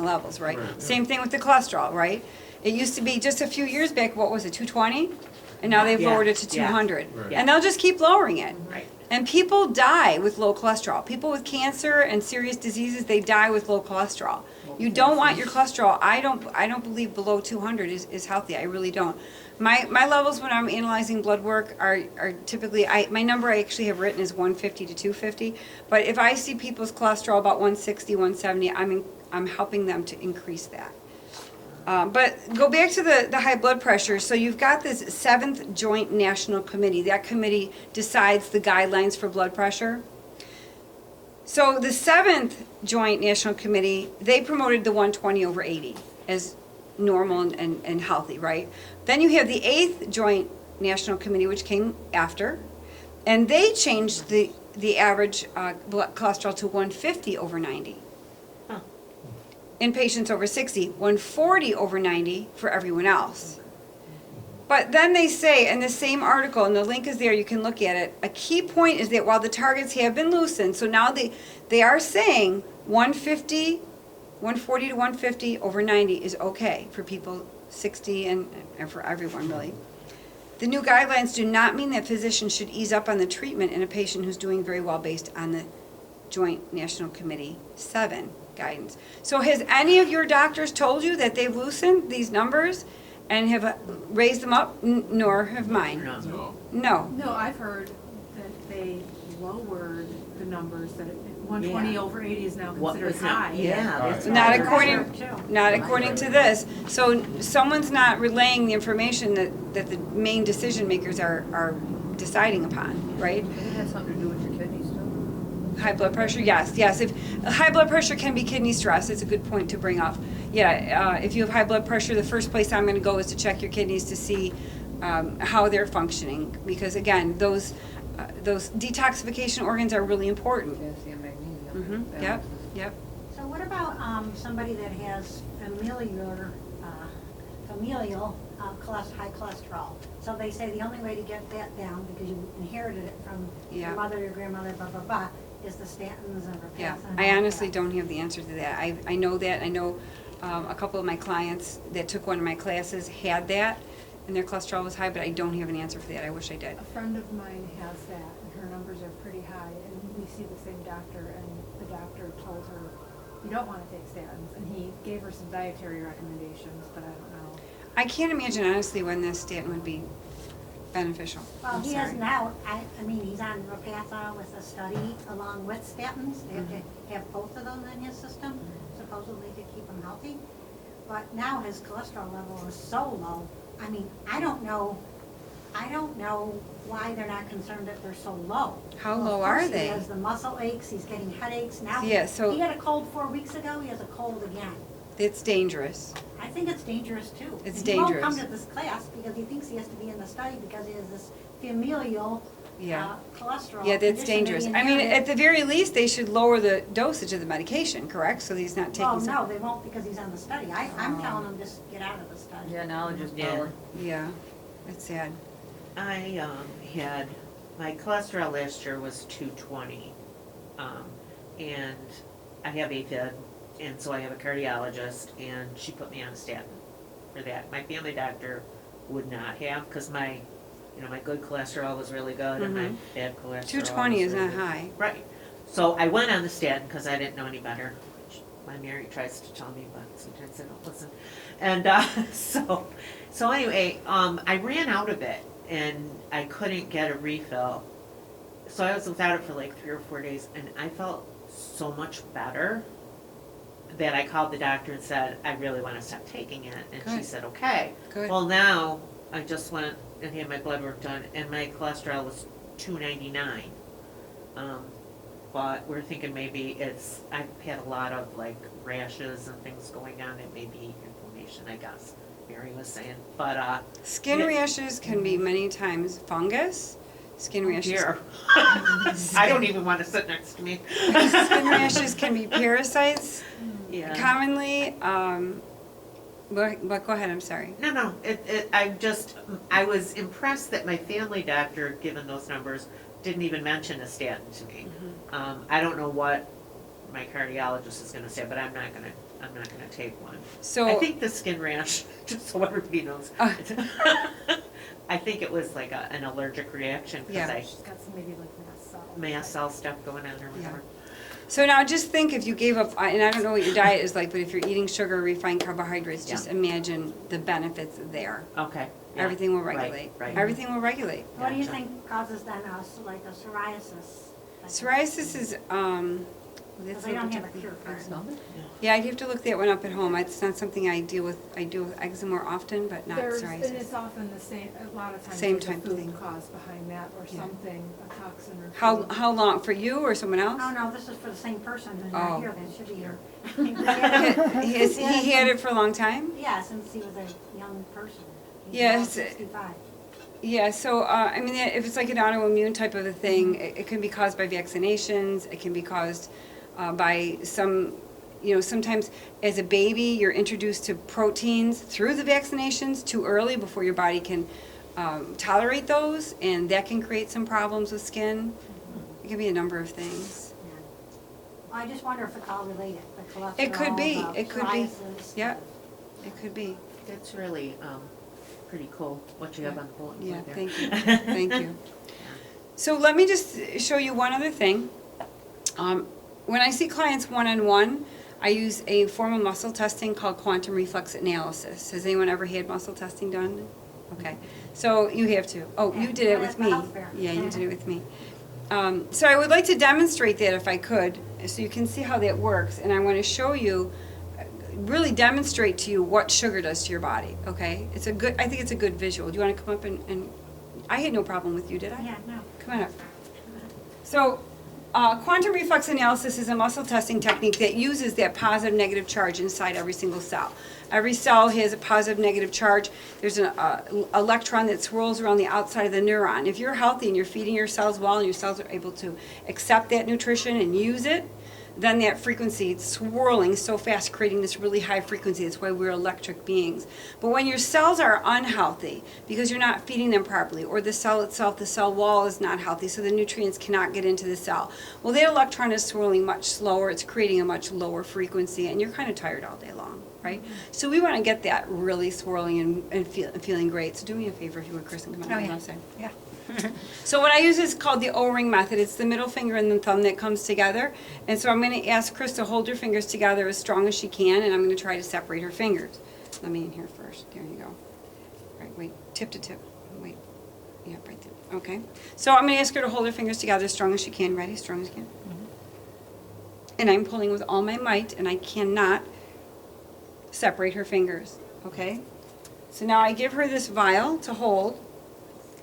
levels, right? Same thing with the cholesterol, right? It used to be just a few years back, what was it, 220? And now they've lowered it to 200. Right. And they'll just keep lowering it. Right. And people die with low cholesterol. People with cancer and serious diseases, they die with low cholesterol. You don't want your cholesterol, I don't believe below 200 is healthy. I really don't. My levels when I'm analyzing blood work are typically, my number I actually have written is 150 to 250. But if I see people's cholesterol about 160, 170, I'm helping them to increase that. But go back to the high blood pressure. So you've got this 7th Joint National Committee. That committee decides the guidelines for blood pressure. So the 7th Joint National Committee, they promoted the 120/80 as normal and healthy, right? Then you have the 8th Joint National Committee, which came after, and they changed the average blood cholesterol to 150/90. In patients over 60, 140/90 for everyone else. But then they say in the same article, and the link is there, you can look at it, a key point is that while the targets have been loosened, so now they are saying 140 to 150/90 is okay for people 60 and for everyone really. The new guidelines do not mean that physicians should ease up on the treatment in a patient who's doing very well based on the Joint National Committee 7 guidance. So has any of your doctors told you that they've loosened these numbers and have raised them up? Nor have mine. No. No. No, I've heard that they lowered the numbers, that 120/80 is now considered high. That's Not right. not according to this. So someone's not relaying the information that the main decision makers are deciding upon, right? It has something to do with your kidneys too. High blood pressure, yes. If high blood pressure can be kidney stress, it's a good point to bring up. If you have high blood pressure, the first place I'm going to go is to check your kidneys to see how they're functioning, because again, those detoxification organs are really important. Calcium, magnesium. Yep. So what about somebody that has familial high cholesterol? So they say the only way to get that down, because you inherited it from your mother, your grandmother, blah, blah, blah, is the statins and Repatha. Yeah, and I all honestly that. don't have the answer to that. I know that. I know a couple of my clients that took one of my classes had that, and their cholesterol was high, but I don't have an answer for that. I wish I did. A friend of mine has that, and her numbers are pretty high, and we see the same doctor, and the doctor told her, you don't want to take statins, and he gave her some dietary recommendations, but I don't know. I can't imagine honestly when this statin would be beneficial. Well, I'm he sorry. is now, I mean, he's on Repatha with a study along with statins. They have to have both of those in his system, supposedly to keep him healthy. But now his cholesterol level is so low. I mean, I don't know why they're not concerned that they're so low. How Well, low of are course they? He has the muscle aches, he's getting headaches now. Yeah, so- He had a cold 4 weeks ago, he has a cold again. It's dangerous. I think it's dangerous too. It's And he won't come dangerous. to this class because he thinks he has to be in the study because he has this familial cholesterol. Yeah, that's condition that he dangerous. I mean, inherited. at the very least, they should lower the dosage of the medication, correct? So he's not taking Well, some. no, they won't because he's on the study. I'm telling him just get out of the study. Yeah, knowledge is Yeah. power. Yeah, it's sad. I had, my cholesterol last year was 220. And I have AFib, and so I have a cardiologist, and she put me on a statin for that. My family doctor would not have, because my good cholesterol was really good, and my bad cholesterol 220 was is not really good. high. Right. So I went on the statin because I didn't know any better. My Mary tries to tell me, but sometimes I don't listen. And so anyway, I ran out of it, and I couldn't get a refill. So I was without it for like 3 or 4 days, and I felt so much better that I called the doctor and said, I really want to stop taking it. And she Good. said, okay. Good. Well, now I just went and had my blood work done, and my cholesterol was 299. But we're thinking maybe I've had a lot of like rashes and things going on. It may be inflammation, I guess, Mary was saying. But, Skin Yeah. rashes can be many times fungus. Skin rashes. here, I don't even want to sit next to me. Skin rashes can be parasites. Yeah. Commonly, but go ahead, I'm sorry. No, I was impressed that my family doctor, given those numbers, didn't even mention a statin to me. I don't know what my cardiologist is gonna say, but I'm not I'm not gonna take one. So I think the skin rash, just so everybody knows. Uh. I think it was like an allergic reaction because Yeah. I She's got some maybe like mast cell. mast cell stuff going on or whatever. So now just think if you gave up, and I don't know what your diet is like, but if you're eating sugar, refined carbohydrates, just imagine the benefits there. Okay. yeah. Everything will Right, regulate. right. Everything will regulate. What do you Gotcha. think causes then like a psoriasis? Psoriasis is, Because they don't have a cure for it. Yeah, I'd have to look that one up at home. It's not something I deal with. I deal with eczema more often, but not And psoriasis. it's often the same, a lot of times Same there's a type of thing. food cause behind that or Yeah. something, a toxin or. food. How long, for you or someone else? Oh, no, this is for the same person who's Oh. not here, that should be here. He had it for a long time? Yeah, since he was a young person. He's Yeah, now it's- 65. Yeah, so, I mean, if it's like an autoimmune type of a thing, it can be caused by vaccinations, it can be caused by some, sometimes as a baby, you're introduced to proteins through the vaccinations too early before your body can tolerate those, and that can create some problems with skin. It can be a number of things. Yeah. Well, I just wonder if it's all related, the cholesterol, It could be, the it could be. psoriasis. Yeah, it could be. That's really pretty cool what you have on the bulletin Yeah, board there. thank you, thank you. So let me just show you one other thing. When I see clients one-on-one, I use a form of muscle testing called quantum reflex analysis. Has anyone ever had muscle testing done? Okay, so you have to. Oh, you did it with me. Yeah, you did it with me. So I would like to demonstrate that if I could, so you can see how that works. And I want to show you, really demonstrate to you what sugar does to your body, okay? I think it's a good visual. Do you want to come up and I had no problem with you, did I? Yeah, no. Come on up. So, quantum reflex analysis is a muscle testing technique that uses that positive negative charge inside every single cell. Every cell has a positive negative charge. There's an electron that swirls around the outside of the neuron. If you're healthy and you're feeding your cells well and your cells are able to accept that nutrition and use it, then that frequency, it's swirling so fast, creating this really high frequency. That's why we're electric beings. But when your cells are unhealthy, because you're not feeding them properly, or the cell itself, the cell wall is not healthy, so the nutrients cannot get into the cell. Well, that electron is swirling much slower, it's creating a much lower frequency, and you're kind of tired all day long, right? So we want to get that really swirling and feeling great. So do me a favor if you would, Chris, and come on the left side. Yeah. So what I use is called the O-ring method. It's the middle finger and the thumb that comes together. And so I'm going to ask Chris to hold her fingers together as strong as she can, and I'm going to try to separate her fingers. Let me in here first. There you go. All right, wait, tip to tip. Wait. Yeah, right there. Okay. So I'm going to ask her to hold her fingers together as strong as she can. Ready? Strong as you can. And I'm pulling with all my might, and I cannot separate her fingers. Okay? So now I give her this vial to hold.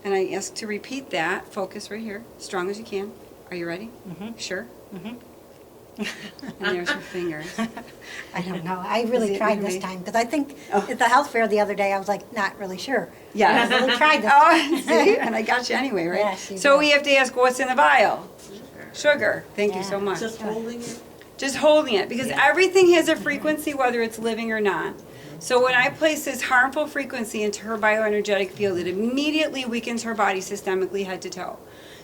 And I ask to repeat that. Focus right here, strong as you can. Are you ready? Mm-hmm. Sure? Mm-hmm. And there's her fingers. I don't know. I Is really it tried this really? time, because I think Oh. at the health fair the other day, I was like, not really sure. Yeah. I really tried this. Oh, see? And I got you anyway, right? Yes, you So did. we have to ask what's in the vial? Sugar. Thank you so Yeah. much. Just holding it? Just holding it, because everything has a frequency, whether it's living or not. So when I place this harmful frequency into her bioenergetic field, it immediately weakens her body systemically head to toe.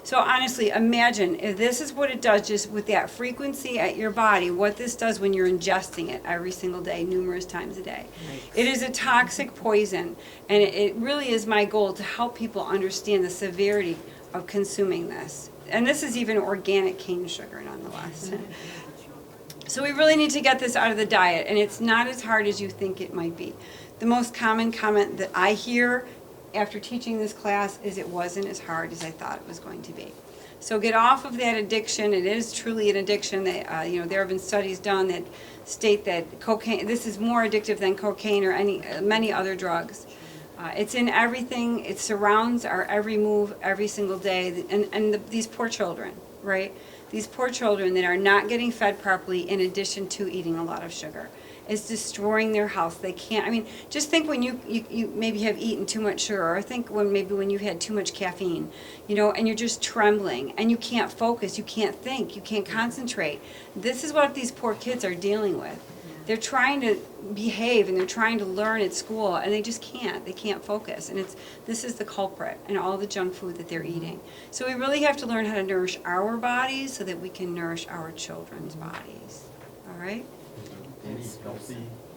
So honestly, imagine if this is what it does just with that frequency at your body, what this does when you're ingesting it every single day, numerous times a day. It is a toxic poison, and it really is my goal to help people understand the severity of consuming this. And this is even organic cane sugar, nonetheless. So we really need to get this out of the diet, and it's not as hard as you think it might be. The most common comment that I hear after teaching this class is it wasn't as hard as I thought it was going to be. So get off of that addiction. It is truly an addiction. That, there have been studies done that state that cocaine, this is more addictive than cocaine or many other drugs. It's in everything. It surrounds our every move, every single day. These poor children, right? These poor children that are not getting fed properly in addition to eating a lot of sugar. It's destroying their health. They can't, just think when you maybe have eaten too much sugar, or think when you've had too much caffeine, and you're just trembling, and you can't focus, you can't think, you can't concentrate. This is what these poor kids are dealing with. They're trying to behave and they're trying to learn at school, and they just can't. They can't focus, and this is the culprit in all the junk food that they're eating. So we really have to learn how to nourish our bodies so that we can nourish our children's bodies. All right? any healthy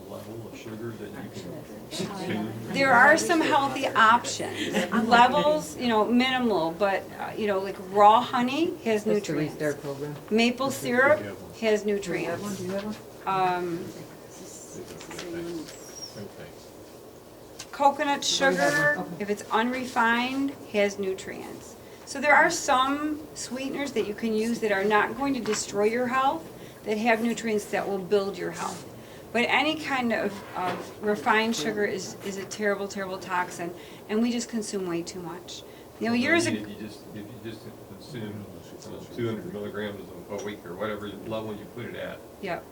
level of sugar that you can consume? There are some healthy options. Levels, minimal, but, like raw honey has That's the nutrients. Restart program. Maple syrup has Do you have one? nutrients. Do you have one? Okay. Coconut sugar, if it's unrefined, has nutrients. So there are some sweeteners that you can use that are not going to destroy your health, that have nutrients that will build your health. But any kind of refined sugar is a terrible, terrible toxin, and we just consume way too much. Years ago. If you just consume 200 milligrams a week or whatever level you put it at. Yep.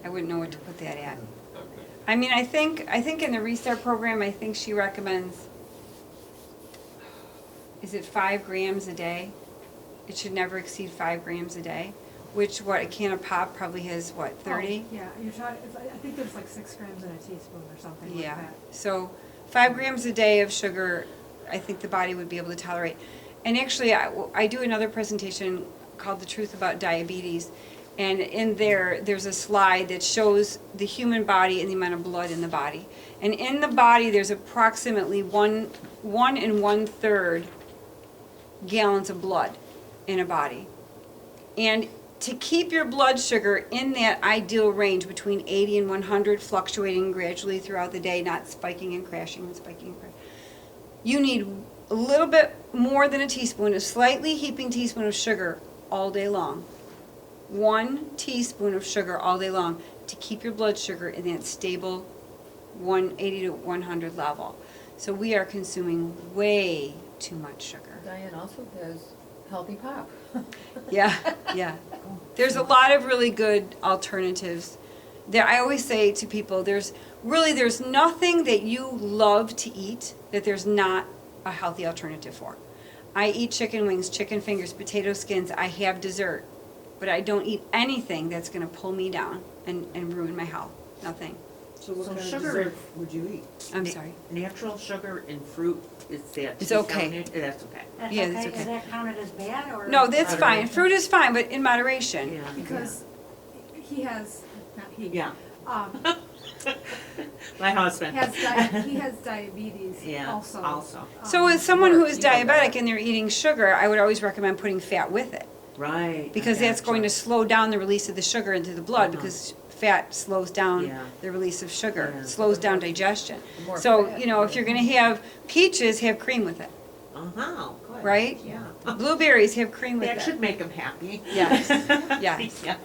I wouldn't know what to put that at. Okay. I mean, I think in the Restart program, I think she recommends, is it 5 grams a day? It should never exceed 5 grams a day, which a can of pop probably has, 30? Oh, yeah, you're talking, I think there's like 6 grams in a teaspoon or something like Yeah, that. so 5 grams a day of sugar, I think the body would be able to tolerate. And actually, I do another presentation called The Truth About Diabetes, and in there's a slide that shows the human body and the amount of blood in the body. And in the body, there's approximately 1 1/3 gallons of blood in a body. And to keep your blood sugar in that ideal range between 80 and 100, fluctuating gradually throughout the day, not spiking and crashing and spiking and crashing, you need a little bit more than a teaspoon, a slightly heaping teaspoon of sugar all day long. 1 teaspoon of sugar all day long to keep your blood sugar in that stable 180 to 100 level. So we are consuming way too much sugar. Diane also has healthy pop. Yeah, yeah. There's a lot of really good alternatives. I always say to people, there's nothing that you love to eat that there's not a healthy alternative for. I eat chicken wings, chicken fingers, potato skins. I have dessert, but I don't eat anything that's going to pull me down and ruin my health. Nothing. So what So kind of sugar- dessert would you eat? I'm sorry. Natural sugar in fruit, is that? It's okay. That's okay. That's Yeah, okay, that's okay. is that counted as bad, or? No, that's fine. Moderation. Fruit is fine, but in moderation. Yeah. Because he has, not he. Yeah. Um, My husband. he has diabetes Yeah, also. also. So as someone who is You know that. diabetic and they're eating sugar, I would always recommend putting fat with it. Right. Because I that's going to gotcha. slow down the release of the sugar into the blood, Uh-huh. because fat slows down Yeah. the release of sugar, Yeah. slows down digestion. The more So, fat, if you're gonna have peaches, have cream with it, Uh-huh, good. right? Yeah. Blueberries, have cream with That should it. make them happy. Yes, yes. Yeah.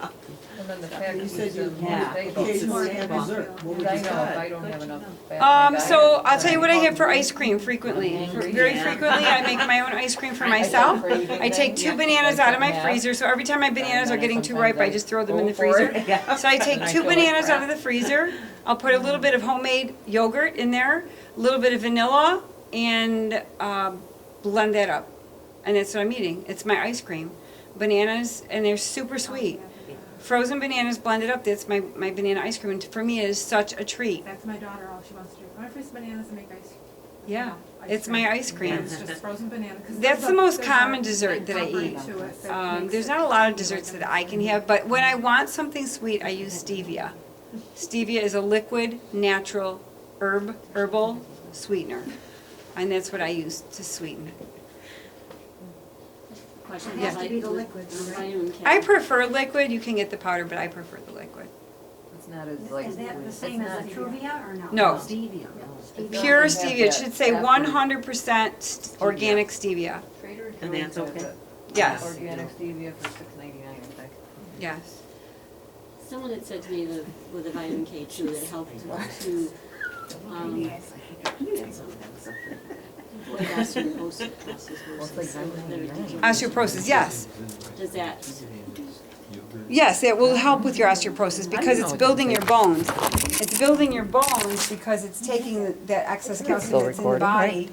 And then the fat You said you consumed Yeah. occasionally have Yeah. dessert. What would I you know, have? if I don't Good have to enough know. fat in my diet, So I'll tell then you what I have for hungry. ice cream frequently. Angry. Very Yeah. frequently, I make my own ice cream for I myself. craving I take then, 2 bananas I out of my cut in freezer, so every time my bananas are then getting too sometimes ripe, I I just throw them in go the for freezer. it. Yeah. So I take And I 2 feel like bananas out crap. of the freezer, I'll put a little bit of homemade yogurt in there, a little bit of vanilla, and blend that up. And that's what I'm eating. It's my ice cream. Bananas, and they're super sweet. Frozen bananas blended up, that's my banana ice cream. And for me, it is such a treat. That's my daughter, all she wants to do. I freeze bananas and make ice. Yeah, ice it's my ice cream. And it's just frozen banana. 'cause That's there's the most there's common dessert that I property eat. to it that makes There's it not a lot of tasty desserts like that I can have, but when I want something sweet, I use stevia. Stevia is a liquid, natural, herbal sweetener, and that's what I use to sweeten. It has to be the liquid, right? I prefer liquid, you can get the powder, but I prefer the liquid. It's not as like. Is that the same it's as not- the Truvia, or no? No. Stevia. Stevia? Pure have stevia, it that should say after- 100% organic stevia. Trader And Joe's that's has okay? it. Yes. Organic stevia for $6.99, I think. Yes. Someone had said to me that with the vitamin K2 that it helped to avoid osteoporosis. Osteoporosis, yes. Does that, Yes, it will help with your osteoporosis because it's building your bones. It's building your bones because it's taking that excess calcium that's in the body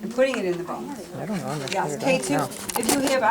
and putting it in the bones. I don't know. Yes, K2, if you have